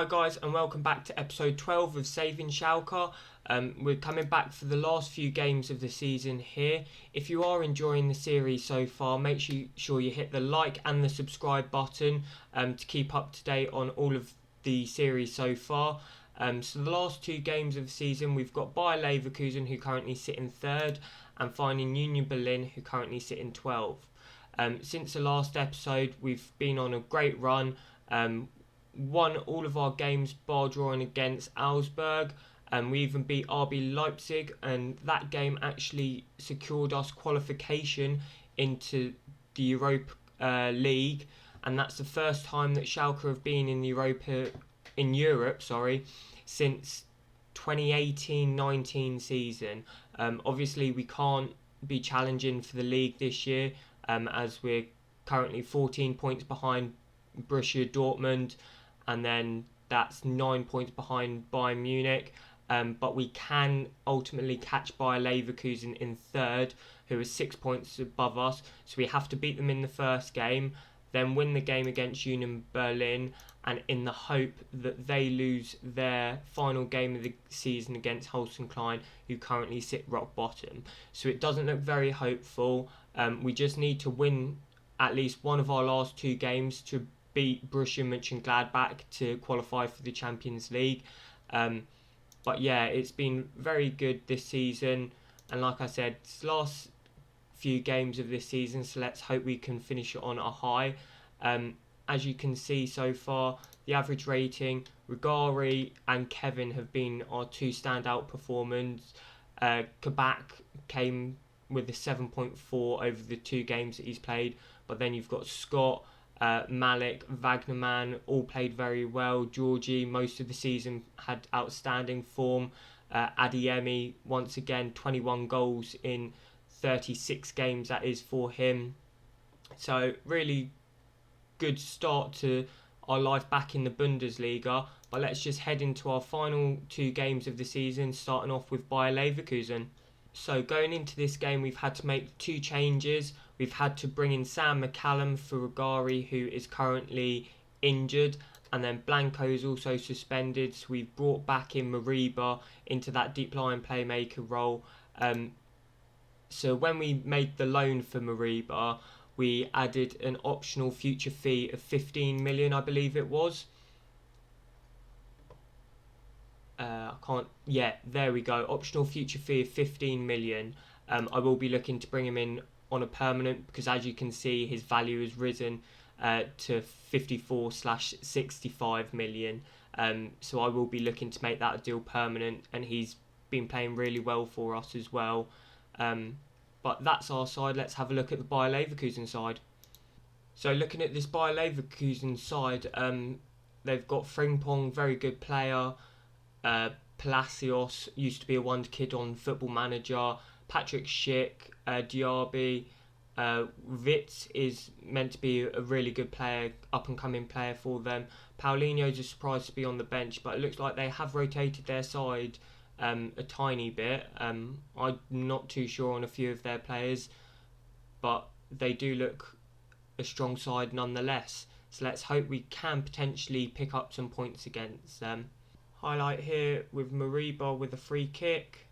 guys, and welcome back to episode 12 of Saving Schalke. We're coming back for the last few games of the season here. If you are enjoying the series so far, make sure you hit the like and the subscribe button to keep up to date on all of the series so far. So the last two games of the season, we've got Bayer Leverkusen, who currently sit in third, and finding Union Berlin, who currently sit in 12th. Since the last episode, we've been on a great run. Won all of our games bar drawing against Augsburg, and we even beat RB Leipzig, and that game actually secured us qualification into the Europa League, and that's the first time that Schalke have been in Europe since 2018-19 season. Obviously we can't be challenging for the league this year, as we're currently 14 points behind Borussia Dortmund, and then that's 9 points behind Bayern Munich. But we can ultimately catch Bayer Leverkusen in third, who are 6 points above us. So we have to beat them in the first game, then win the game against Union Berlin, and in the hope that they lose their final game of the season against Holstein Klein, who currently sit rock bottom. So it doesn't look very hopeful. We just need to win at least one of our last two games to beat Borussia Monchengladbach to qualify for the Champions League. But yeah, it's been very good this season, and like I said, it's the last few games of this season, so let's hope we can finish it on a high. As you can see so far, the average rating, Rigari and Kevin have been our two standout performers. Kabak came with a 7.4 over the two games that he's played, but then you've got Scott, Malik, Wagnerman all played very well. Georgie, most of the season, had outstanding form. Adeyemi, once again, 21 goals in 36 games, that is, for him. So really good start to our life back in the Bundesliga. But let's just head into our final two games of the season, starting off with Bayer Leverkusen. So going into this game, we've had to make two changes. We've had to bring in Sam McCallum for Rigari, who is currently injured, and then Blanco is also suspended. So we've brought back in Mariba into that deep line playmaker role. So when we made the loan for Mariba, we added an optional future fee of 15 million, I believe it was. There we go. Optional future fee of 15 million. I will be looking to bring him in on a permanent, because as you can see, his value has risen to 54/65 million. So I will be looking to make that a deal permanent, and he's been playing really well for us as well. But that's our side. Let's have a look at the Bayer Leverkusen side. So looking at this Bayer Leverkusen side, they've got Frimpong, very good player. Palacios used to be a wonder kid on Football Manager. Patrick Schick, Diaby, Witz is meant to be a really good player, up and coming player for them. Paulinho's a surprise to be on the bench, but it looks like they have rotated their side a tiny bit. I'm not too sure on a few of their players, but they do look a strong side nonetheless. So let's hope we can potentially pick up some points against them. Highlight here with Mariba with a free kick.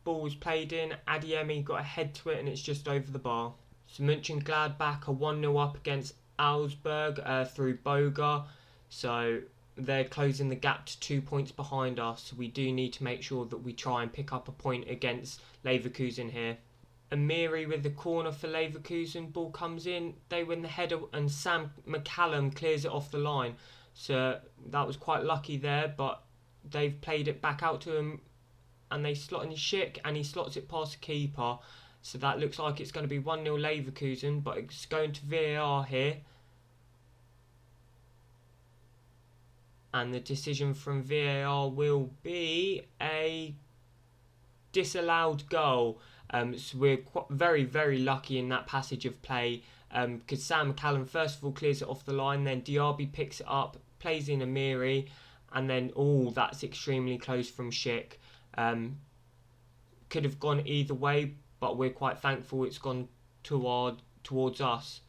Ball was played in, Adeyemi got a head to it, and it's just over the bar. So Monchengladbach are 1-0 up against Augsburg through Boga. So they're closing the gap to 2 points behind us. So we do need to make sure that we try and pick up a point against Leverkusen here. Amiri with the corner for Leverkusen. Ball comes in, they win the header, and Sam McCallum clears it off the line. So that was quite lucky there, but they've played it back out to him, and they slot in Schick, and he slots it past the keeper. So that looks like it's going to be 1-0 Leverkusen, but it's going to VAR here. And the decision from VAR will be a disallowed goal. So we're very, very lucky in that passage of play, because Sam McCallum first of all clears it off the line, then Diaby picks it up, plays in Amiri, and then that's extremely close from Schick. Could have gone either way, but we're quite thankful it's gone towards us.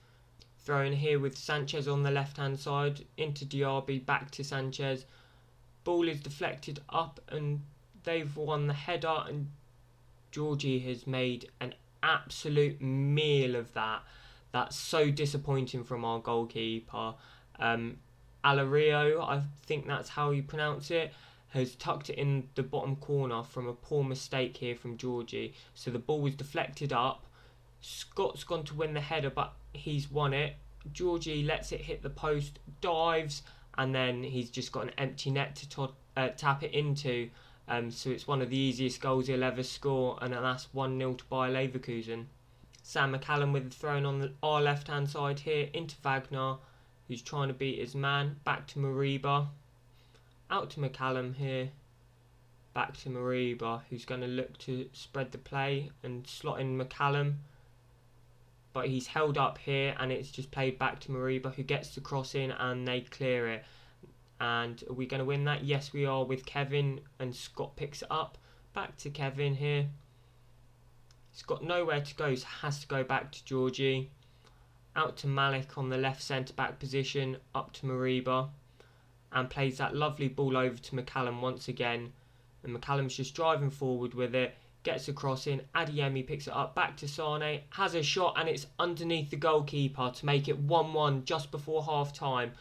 Throw in here with Sanchez on the left hand side, into Diaby, back to Sanchez. Ball is deflected up and they've won the header, and Georgie has made an absolute meal of that. That's so disappointing from our goalkeeper. Alario, I think that's how you pronounce it, has tucked it in the bottom corner from a poor mistake here from Georgie. So the ball was deflected up. Scott's gone to win the header, but he's won it. Georgie lets it hit the post, dives, and then he's just got an empty net to tap it into. So it's one of the easiest goals he'll ever score, and that's 1-0 to Bayer Leverkusen. Sam McCallum with the throw on our left-hand side here, into Wagner, who's trying to beat his man. Back to Mariba. Out to McCallum here. Back to Mariba, who's going to look to spread the play and slot in McCallum. But he's held up here, and it's just played back to Mariba, who gets the cross in, and they clear it. And are we going to win that? Yes, we are, with Kevin, and Scott picks it up. Back to Kevin here. He's got nowhere to go, so has to go back to Georgie. Out to Malik on the left centre-back position, up to Mariba. And plays that lovely ball over to McCallum once again. And McCallum's just driving forward with it. Gets a cross in. Adeyemi picks it up. Back to Sane. Has a shot, and it's underneath the goalkeeper to make it 1-1 just before half-time.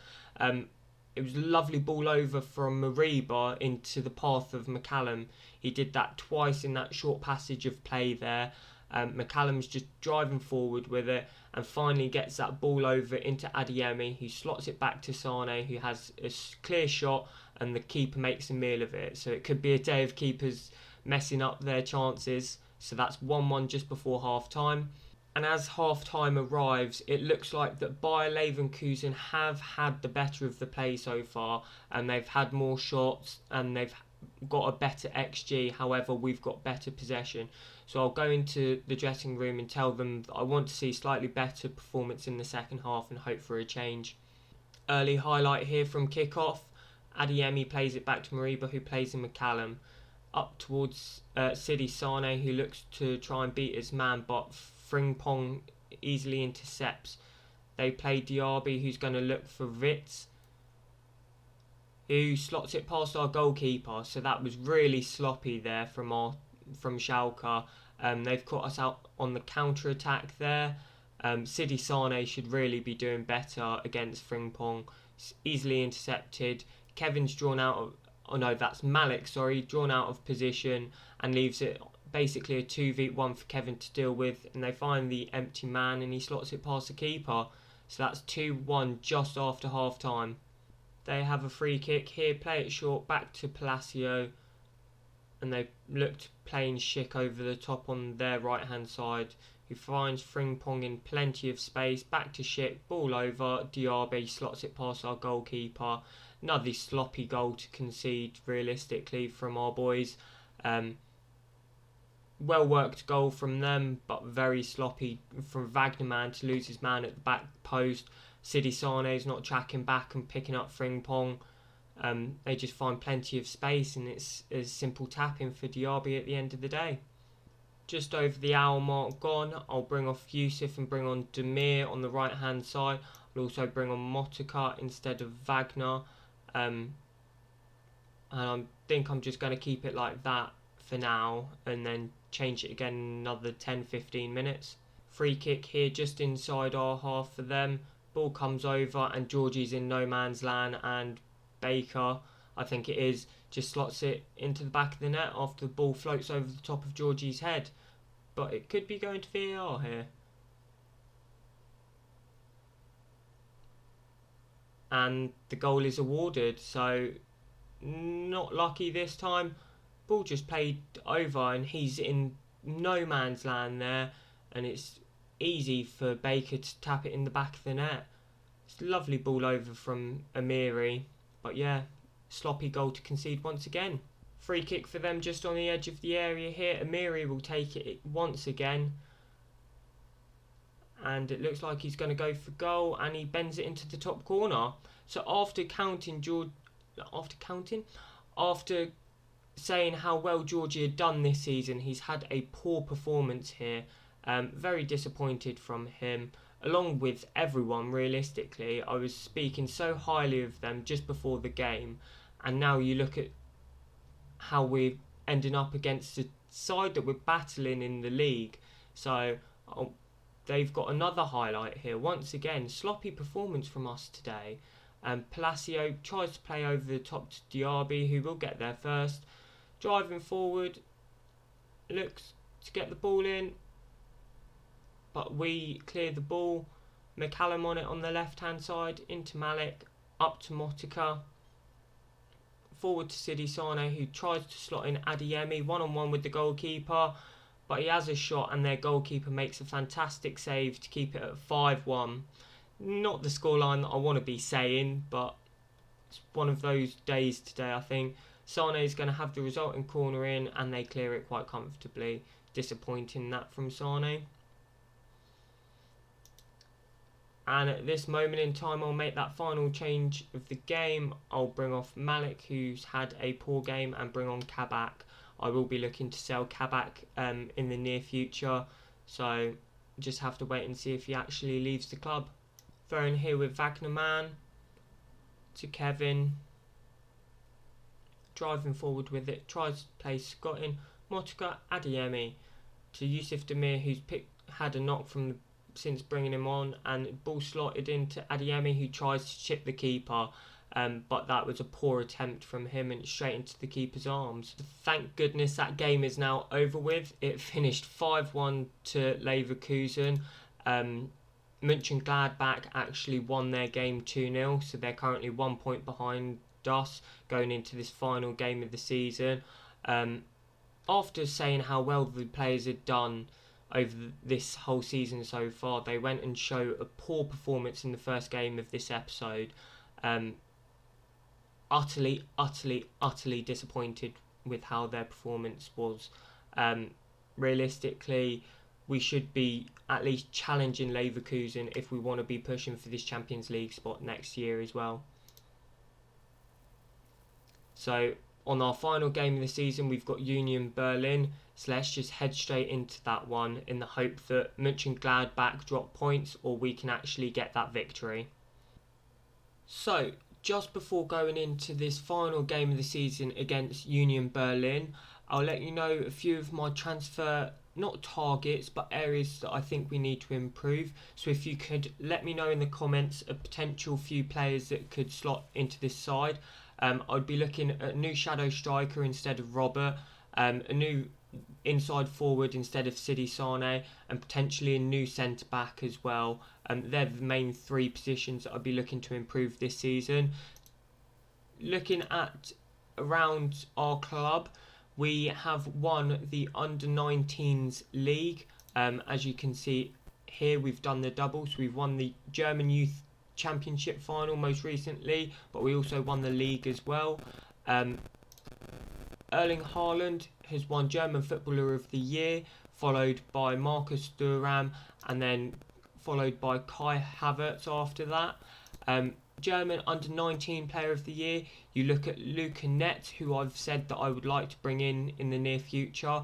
It was a lovely ball over from Mariba into the path of McCallum. He did that twice in that short passage of play there. McCallum's just driving forward with it and finally gets that ball over into Adeyemi, who slots it back to Sane, who has a clear shot, and the keeper makes a meal of it. So it could be a day of keepers messing up their chances. So that's 1-1 just before half-time. And as half-time arrives, it looks like that Bayer Leverkusen have had the better of the play so far, and they've had more shots and they've got a better XG. However, we've got better possession. So I'll go into the dressing room and tell them that I want to see slightly better performance in the second half and hope for a change. Early highlight here from kick-off. Adeyemi plays it back to Mariba, who plays in McCallum. Up towards Sidi Sane, who looks to try and beat his man, but Frimpong easily intercepts. They play Diaby, who's going to look for Ritz, who slots it past our goalkeeper. So that was really sloppy there from Schalke. They've caught us out on the counter attack there. Sidi Sane should really be doing better against Frimpong. It's easily intercepted. Kevin's drawn out of... Oh no, that's Malik, sorry. Drawn out of position and leaves it basically a 2v1 for Kevin to deal with. And they find the empty man and he slots it past the keeper. So that's 2-1 just after half-time. They have a free kick here. Play it short back to Palacio. And they looked playing Schick over the top on their right-hand side, who finds Frimpong in plenty of space. Back to Schick, ball over. Diaby slots it past our goalkeeper. Another sloppy goal to concede, realistically, from our boys. Well-worked goal from them, but very sloppy from Wagnerman to lose his man at the back post. Sidi Sane's not tracking back and picking up Frimpong. They just find plenty of space, and it's a simple tap-in for Diaby at the end of the day. Just over the hour mark gone, I'll bring off Yusuf and bring on Demir on the right-hand side. I'll also bring on Motika instead of Wagner. And I think I'm just going to keep it like that for now, and then change it again in another 10-15 minutes. Free kick here just inside our half for them. Ball comes over, and Georgie's in no man's land, and Baker, I think it is, just slots it into the back of the net after the ball floats over the top of Georgie's head. But it could be going to VAR here. And the goal is awarded, so not lucky this time. Ball just played over and he's in no man's land there, and it's easy for Baker to tap it in the back of the net. It's a lovely ball over from Amiri, but yeah, sloppy goal to concede once again. Free kick for them just on the edge of the area here. Amiri will take it once again, and it looks like he's going to go for goal, and he bends it into the top corner. So after saying how well Georgie had done this season, he's had a poor performance here. Very disappointed from him. along with everyone, realistically. I was speaking so highly of them just before the game, and now you look at how we're ending up against a side that we're battling in the league. So they've got another highlight here. Once again, sloppy performance from us today. Palacio tries to play over the top to Diaby, who will get there first. Driving forward, looks to get the ball in, but we clear the ball. McCallum on it on the left hand side, into Malik, up to Motica. Forward to Sidi Sane, who tries to slot in Adeyemi, one-on-one with the goalkeeper, but he has a shot and their goalkeeper makes a fantastic save to keep it at 5-1. Not the scoreline that I want to be saying, but it's one of those days today, I think. Sane is going to have the resulting corner in and they clear it quite comfortably. Disappointing that from Sane. And at this moment in time, I'll make that final change of the game. I'll bring off Malik, who's had a poor game, and bring on Kabak. I will be looking to sell Kabak in the near future, so just have to wait and see if he actually leaves the club. Throwing here with Wagnerman to Kevin. Driving forward with it, tries to play Scott in. Motica, Adeyemi to Yusuf Demir, who's had a knock from since bringing him on, and ball slotted into Adeyemi, who tries to chip the keeper, but that was a poor attempt from him and straight into the keeper's arms. Thank goodness that game is now over with. It finished 5-1 to Leverkusen. Monchengladbach actually won their game 2-0, so they're currently 1 point behind us going into this final game of the season. After saying how well the players had done over this whole season so far, they went and showed a poor performance in the first game of this episode. Utterly disappointed with how their performance was. Realistically, we should be at least challenging Leverkusen if we want to be pushing for this Champions League spot next year as well. So on our final game of the season, we've got Union Berlin. So let's just head straight into that one in the hope that Monchengladbach drop points or we can actually get that victory. So just before going into this final game of the season against Union Berlin, I'll let you know a few of my transfer, not targets, but areas that I think we need to improve. So if you could let me know in the comments a potential few players that could slot into this side. I'd be looking at a new shadow striker instead of Robert, a new inside forward instead of Sidi Sane, and potentially a new centre back as well. They're the main three positions that I'd be looking to improve this season. Looking at around our club, we have won the under-19s league. As you can see here, we've done the doubles. We've won the German Youth Championship final most recently, but we also won the league as well. Erling Haaland has won German Footballer of the Year, followed by Marcus Thuram, and then followed by Kai Havertz after that. German Under-19 Player of the Year, you look at Luca Net, who I've said that I would like to bring in the near future.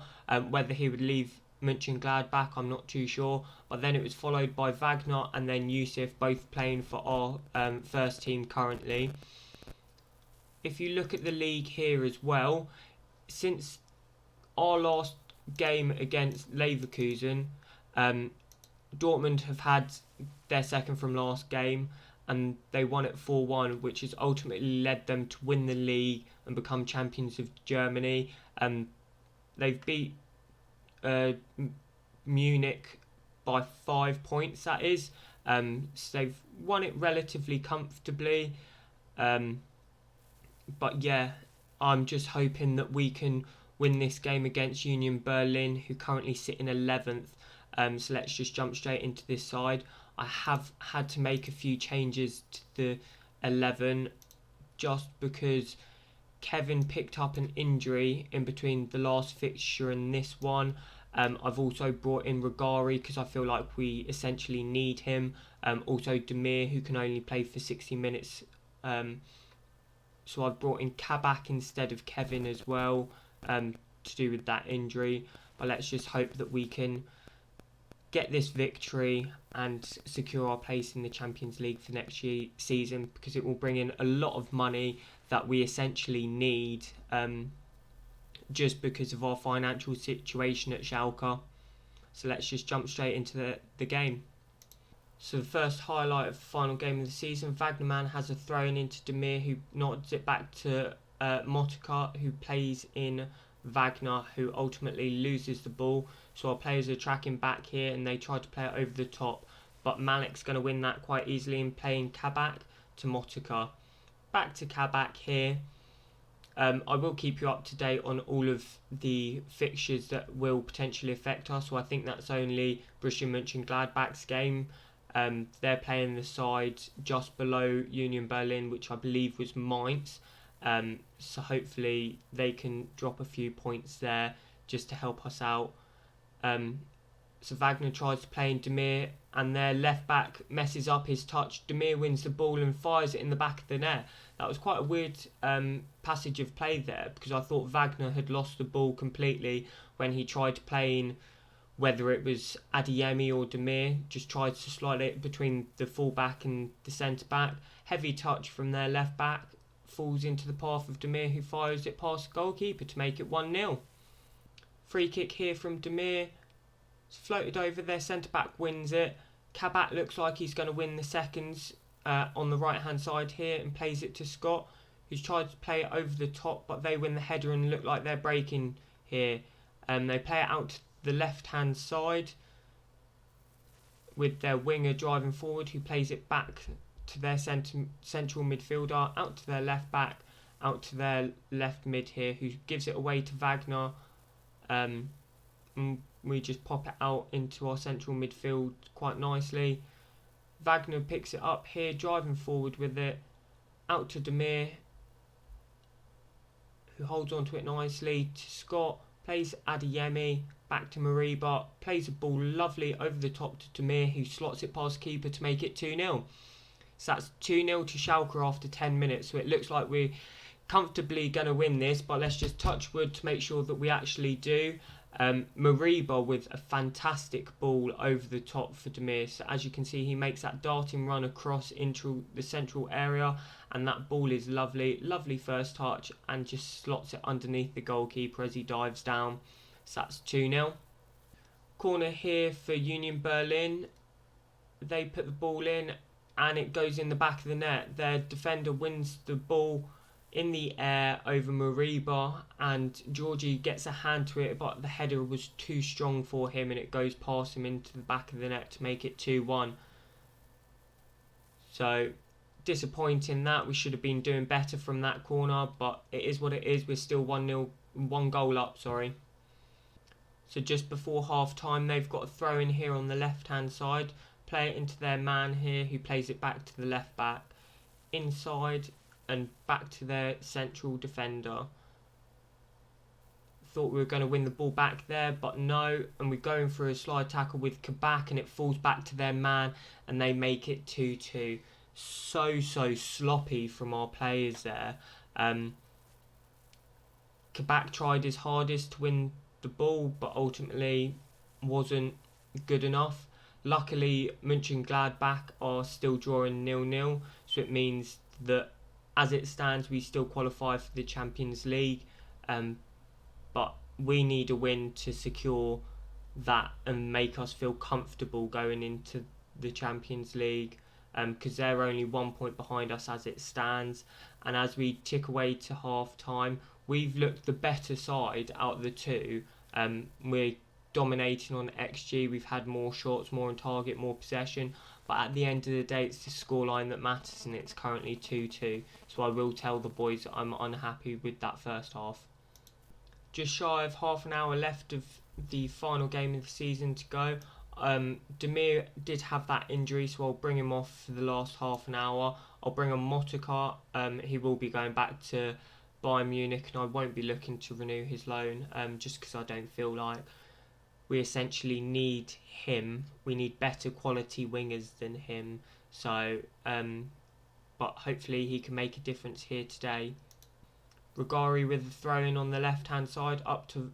Whether he would leave Monchengladbach, I'm not too sure. But then it was followed by Wagner and then Yusuf, both playing for our first team currently. If you look at the league here as well, since our last game against Leverkusen, Dortmund have had their second from last game and they won it 4-1, which has ultimately led them to win the league and become champions of Germany. They've beat Munich by 5 points, that is. So they've won it relatively comfortably. But yeah, I'm just hoping that we can win this game against Union Berlin, who currently sit in 11th. So let's just jump straight into this side. I have had to make a few changes to the 11 just because Kevin picked up an injury in between the last fixture and this one. I've also brought in Regari because I feel like we essentially need him. Also Demir, who can only play for 60 minutes. So I've brought in Kabak instead of Kevin as well, to do with that injury. But let's just hope that we can get this victory and secure our place in the Champions League for next season, because it will bring in a lot of money that we essentially need just because of our financial situation at Schalke. So let's just jump straight into the game. So the first highlight of the final game of the season, Wagnerman has a throw in into Demir, who nods it back to Motika, who plays in Wagner, who ultimately loses the ball. So our players are tracking back here and they try to play it over the top, but Malik's going to win that quite easily in playing Kabak to Motika. Back to Kabak here. I will keep you up to date on all of the fixtures that will potentially affect us. So I think that's only Borussia Monchengladbach's game. They're playing the side just below Union Berlin, which I believe was Mainz. So hopefully they can drop a few points there just to help us out. So Wagner tries to play in Demir, and their left back messes up his touch. Demir wins the ball and fires it in the back of the net. That was quite a weird passage of play there, because I thought Wagner had lost the ball completely when he tried to play in, whether it was Adeyemi or Demir, just tried to slide it between the full back and the centre back. Heavy touch from their left back, falls into the path of Demir, who fires it past the goalkeeper to make it 1-0. Free kick here from Demir. It's floated over, their centre-back wins it. Kabak looks like he's going to win the seconds on the right-hand side here and plays it to Scott, who's tried to play it over the top, but they win the header and look like they're breaking here. They play it out to the left-hand side with their winger driving forward, who plays it back to their central midfielder, out to their left back, out to their left mid here, who gives it away to Wagner. We just pop it out into our central midfield quite nicely. Wagner picks it up here, driving forward with it, out to Demir, who holds onto it nicely to Scott, plays Adeyemi, back to Mariba, plays the ball lovely over the top to Demir, who slots it past keeper to make it 2-0. So that's 2-0 to Schalke after 10 minutes, so it looks like we're comfortably going to win this, but let's just touch wood to make sure that we actually do. Mariba with a fantastic ball over the top for Demir. So as you can see, he makes that darting run across into the central area, and that ball is lovely. Lovely first touch, and just slots it underneath the goalkeeper as he dives down. So that's 2-0. Corner here for Union Berlin. They put the ball in and it goes in the back of the net. Their defender wins the ball in the air over Mariba, and Georgie gets a hand to it, but the header was too strong for him and it goes past him into the back of the net to make it 2-1. So disappointing that. We should have been doing better from that corner, but it is what it is. We're still 1-0, 1 goal up, sorry. So just before half time, they've got a throw in here on the left hand side, play it into their man here, who plays it back to the left back, inside and back to their central defender. Thought we were going to win the ball back there, but no, and we're going for a slide tackle with Kabak, and it falls back to their man and they make it 2-2. So sloppy from our players there. Kabak tried his hardest to win the ball, but ultimately wasn't good enough. Luckily, Monchengladbach are still drawing 0-0, so it means that as it stands, we still qualify for the Champions League, but we need a win to secure that and make us feel comfortable going into the Champions League, because they're only 1 point behind us as it stands. And as we tick away to half time, we've looked the better side out of the two. We're dominating on XG, we've had more shots, more on target, more possession, but at the end of the day it's the scoreline that matters, and it's currently 2-2. So I will tell the boys that I'm unhappy with that first half. Just shy of half an hour left of the final game of the season to go. Demir did have that injury, so I'll bring him off for the last half an hour. I'll bring on Motika. He will be going back to Bayern Munich, and I won't be looking to renew his loan, just because I don't feel like we essentially need him. We need better quality wingers than him. So, but hopefully he can make a difference here today. Rugari with the throw-in on the left-hand side, up to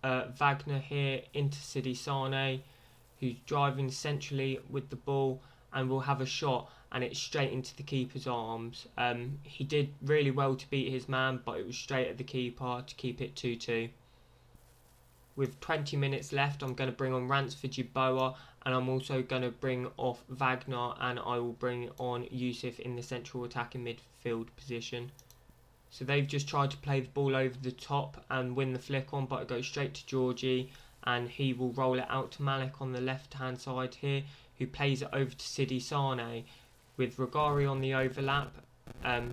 Wagner here into Sidi Sane, who's driving centrally with the ball and will have a shot, and it's straight into the keeper's arms. He did really well to beat his man, but it was straight at the keeper to keep it 2-2. With 20 minutes left, I'm going to bring on Ransford Yeboah, and I'm also going to bring off Wagner, and I will bring on Yusuf in the central attacking midfield position. So they've just tried to play the ball over the top and win the flick on, but it goes straight to Georgie, and he will roll it out to Malik on the left hand side here, who plays it over to Sidi Sane, with Rugari on the overlap,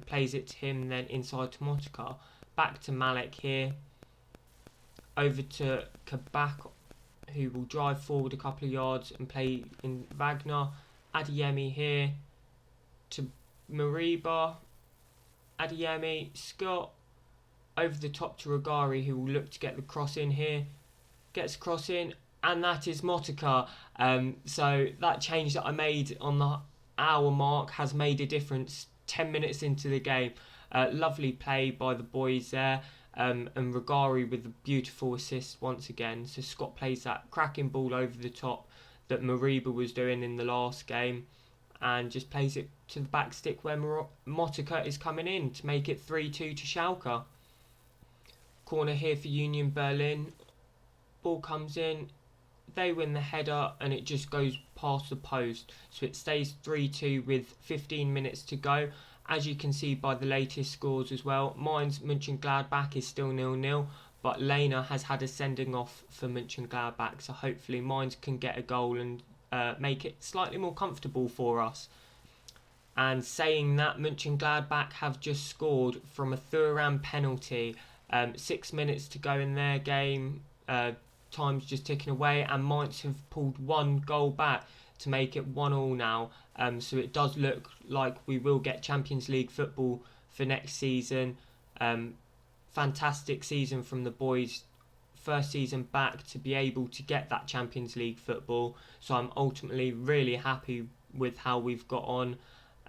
plays it to him, then inside to Motika. Back to Malik here, over to Kabak, who will drive forward a couple of yards and play in Wagner. Adeyemi here to Mariba. Adeyemi, Scott, over the top to Rugari, who will look to get the cross in here. Gets cross in, and that is Motika. So that change that I made on the hour mark has made a difference 10 minutes into the game. Lovely play by the boys there. And Rugari with a beautiful assist once again. So Scott plays that cracking ball over the top that Mariba was doing in the last game, and just plays it to the back stick where Motika is coming in to make it 3-2 to Schalke. Corner here for Union Berlin. Ball comes in, they win the header, and it just goes past the post. So it stays 3-2 with 15 minutes to go. As you can see by the latest scores as well, Mainz Monchengladbach is still 0-0, but Lena has had a sending off for Monchengladbach, so hopefully Mainz can get a goal and make it slightly more comfortable for us. And saying that, Monchengladbach have just scored from a Thuram penalty. 6 minutes to go in their game, time's just ticking away, and Mainz have pulled one goal back to make it 1-1 now. So it does look like we will get Champions League football for next season. Fantastic season from the boys. First season back to be able to get that Champions League football. So I'm ultimately really happy with how we've got on.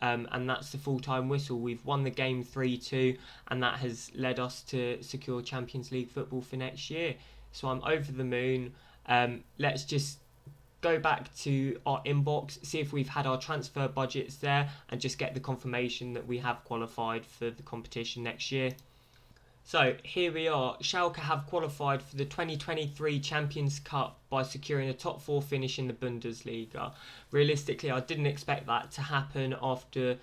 And that's the full-time whistle. We've won the game 3-2, and that has led us to secure Champions League football for next year. So I'm over the moon. Let's just go back to our inbox, see if we've had our transfer budgets there, and just get the confirmation that we have qualified for the competition next year. So here we are. Schalke have qualified for the 2023 Champions Cup by securing a top 4 finish in the Bundesliga. Realistically, I didn't expect that to happen after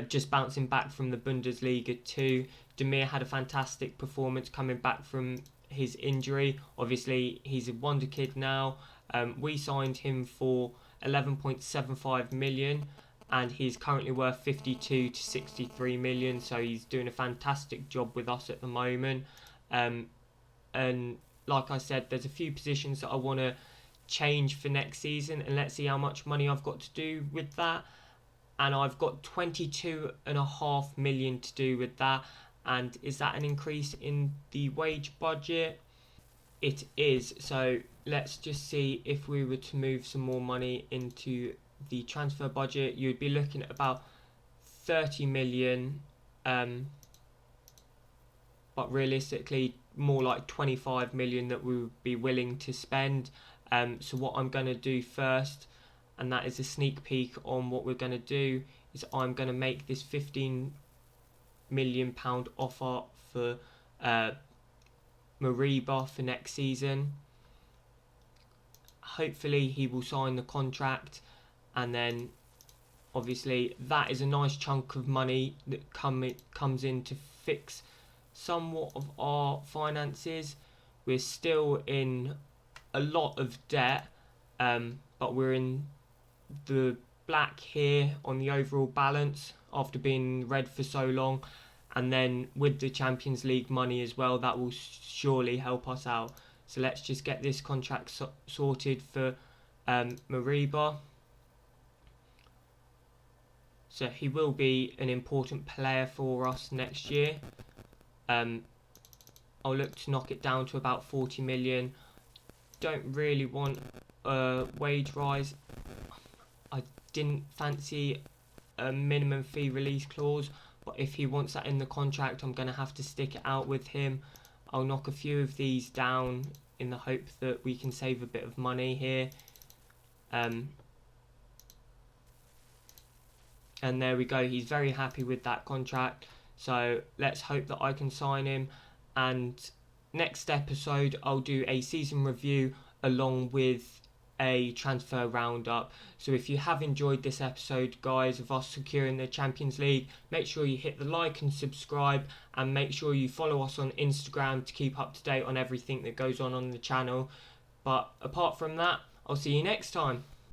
just bouncing back from the Bundesliga 2. Demir had a fantastic performance coming back from his injury. Obviously, he's a wonder kid now. We signed him for 11.75 million, and he's currently worth 52 to 63 million, so he's doing a fantastic job with us at the moment. And like I said, there's a few positions that I want to change for next season, and let's see how much money I've got to do with that. And I've got 22.5 million to do with that. And is that an increase in the wage budget? It is. So let's just see, if we were to move some more money into the transfer budget, you'd be looking at about 30 million, but realistically more like 25 million that we would be willing to spend. So what I'm going to do first, and that is a sneak peek on what we're going to do, is I'm going to make this £15 million offer for Mariba for next season. Hopefully he will sign the contract, and then obviously that is a nice chunk of money that comes in to fix somewhat of our finances. We're still in a lot of debt, but we're in the black here on the overall balance after being red for so long, and then with the Champions League money as well, that will surely help us out. So let's just get this contract sorted for Mariba. So he will be an important player for us next year. I'll look to knock it down to about 40 million. Don't really want a wage rise. I didn't fancy a minimum fee release clause, but if he wants that in the contract, I'm going to have to stick it out with him. I'll knock a few of these down in the hope that we can save a bit of money here. And there we go, he's very happy with that contract. So let's hope that I can sign him. And next episode, I'll do a season review along with a transfer roundup. So if you have enjoyed this episode, guys, of us securing the Champions League, make sure you hit the like and subscribe, and make sure you follow us on Instagram to keep up to date on everything that goes on the channel. But apart from that, I'll see you next time.